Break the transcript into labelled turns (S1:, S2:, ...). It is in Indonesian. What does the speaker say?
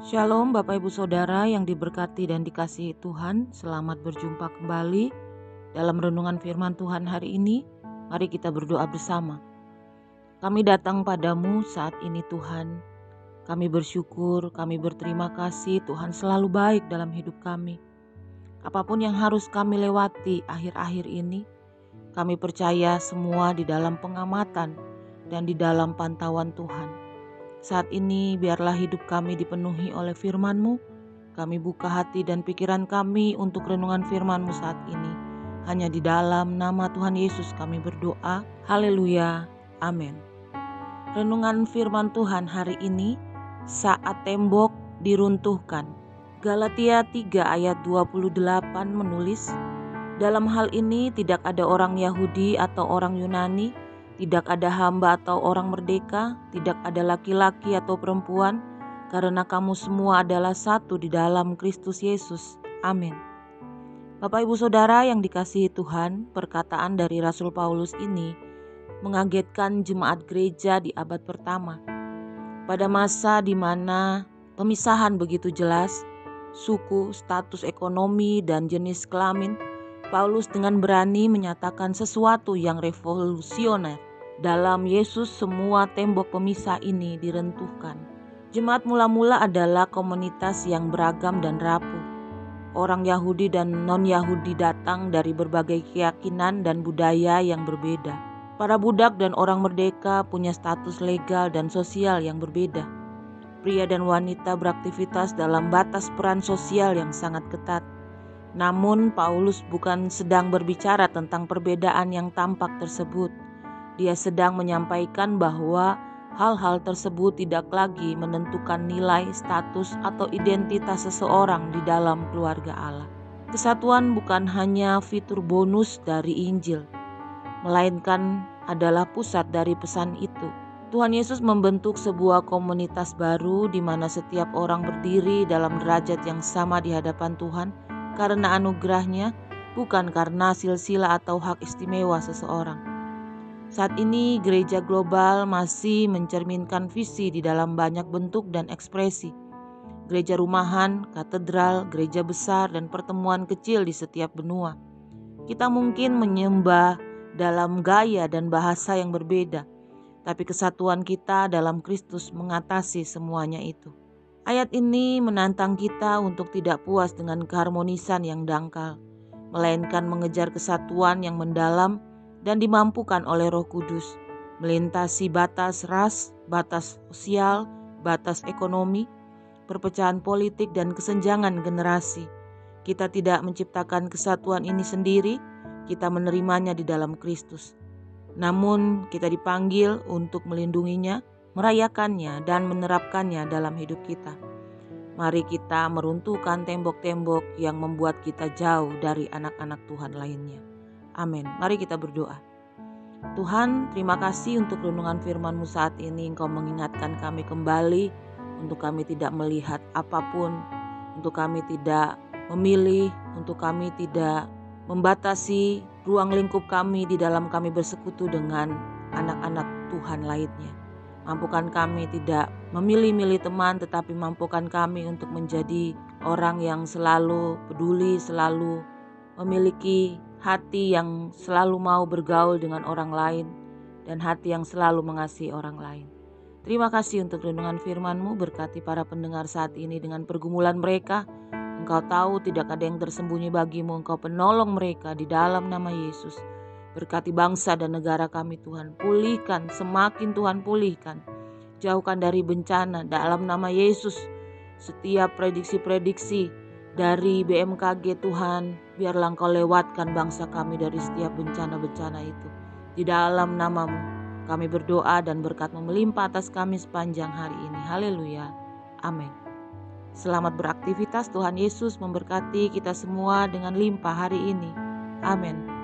S1: Shalom Bapak Ibu Saudara yang diberkati dan dikasihi Tuhan. Selamat berjumpa kembali dalam renungan firman Tuhan hari ini. Mari kita berdoa bersama. Kami datang padamu saat ini Tuhan. Kami bersyukur, kami berterima kasih Tuhan selalu baik dalam hidup kami. Apapun yang harus kami lewati akhir-akhir ini, kami percaya semua di dalam pengamatan dan di dalam pantauan Tuhan. Saat ini biarlah hidup kami dipenuhi oleh firman-Mu. Kami buka hati dan pikiran kami untuk renungan firman-Mu saat ini. Hanya di dalam nama Tuhan Yesus kami berdoa. Haleluya. Amin. Renungan firman Tuhan hari ini, saat tembok diruntuhkan. Galatia 3 ayat 28 menulis, dalam hal ini tidak ada orang Yahudi atau orang Yunani, tidak ada hamba atau orang merdeka, tidak ada laki-laki atau perempuan, karena kamu semua adalah satu di dalam Kristus Yesus. Amin. Bapak Ibu Saudara yang dikasihi Tuhan, perkataan dari Rasul Paulus ini mengagetkan jemaat gereja di abad pertama. Pada masa di mana pemisahan begitu jelas, suku, status ekonomi, dan jenis kelamin, Paulus dengan berani menyatakan sesuatu yang revolusioner. Dalam Yesus semua tembok pemisah ini diruntuhkan. Jemaat mula-mula adalah komunitas yang beragam dan rapuh. Orang Yahudi dan non-Yahudi datang dari berbagai keyakinan dan budaya yang berbeda. Para budak dan orang merdeka punya status legal dan sosial yang berbeda. Pria dan wanita beraktivitas dalam batas peran sosial yang sangat ketat. Namun Paulus bukan sedang berbicara tentang perbedaan yang tampak tersebut. Dia sedang menyampaikan bahwa hal-hal tersebut tidak lagi menentukan nilai, status, atau identitas seseorang di dalam keluarga Allah. Kesatuan bukan hanya fitur bonus dari Injil, melainkan adalah pusat dari pesan itu. Tuhan Yesus membentuk sebuah komunitas baru di mana setiap orang berdiri dalam derajat yang sama di hadapan Tuhan karena anugerahnya, bukan karena silsilah atau hak istimewa seseorang. Saat ini gereja global masih mencerminkan visi di dalam banyak bentuk dan ekspresi. Gereja rumahan, katedral, gereja besar, dan pertemuan kecil di setiap benua. Kita mungkin menyembah dalam gaya dan bahasa yang berbeda, tapi kesatuan kita dalam Kristus mengatasi semuanya itu. Ayat ini menantang kita untuk tidak puas dengan keharmonisan yang dangkal, melainkan mengejar kesatuan yang mendalam dan dimampukan oleh Roh Kudus, melintasi batas ras, batas sosial, batas ekonomi, perpecahan politik, dan kesenjangan generasi. Kita tidak menciptakan kesatuan ini sendiri, kita menerimanya di dalam Kristus. Namun kita dipanggil untuk melindunginya, merayakannya, dan menerapkannya dalam hidup kita. Mari kita meruntuhkan tembok-tembok yang membuat kita jauh dari anak-anak Tuhan lainnya. Amin. Mari kita berdoa. Tuhan, terima kasih untuk renungan firman-Mu saat ini. Engkau mengingatkan kami kembali untuk kami tidak melihat apapun, untuk kami tidak memilih, untuk kami tidak membatasi ruang lingkup kami di dalam kami bersekutu dengan anak-anak Tuhan lainnya. Mampukan kami tidak memilih-milih teman, tetapi mampukan kami untuk menjadi orang yang selalu peduli, selalu memiliki hati yang selalu mau bergaul dengan orang lain, dan hati yang selalu mengasihi orang lain. Terima kasih untuk renungan firman-Mu. Berkati para pendengar saat ini dengan pergumulan mereka. Engkau tahu tidak ada yang tersembunyi bagimu. Engkau penolong mereka di dalam nama Yesus. Berkati bangsa dan negara kami Tuhan. Pulihkan, semakin Tuhan pulihkan. Jauhkan dari bencana dalam nama Yesus. Setiap prediksi-prediksi dari BMKG Tuhan, biarlah Engkau lewatkan bangsa kami dari setiap bencana-bencana itu. Di dalam nama-Mu kami berdoa dan berkat-Mu melimpah atas kami sepanjang hari ini. Haleluya. Amin. Selamat beraktivitas. Tuhan Yesus memberkati kita semua dengan limpah hari ini. Amin.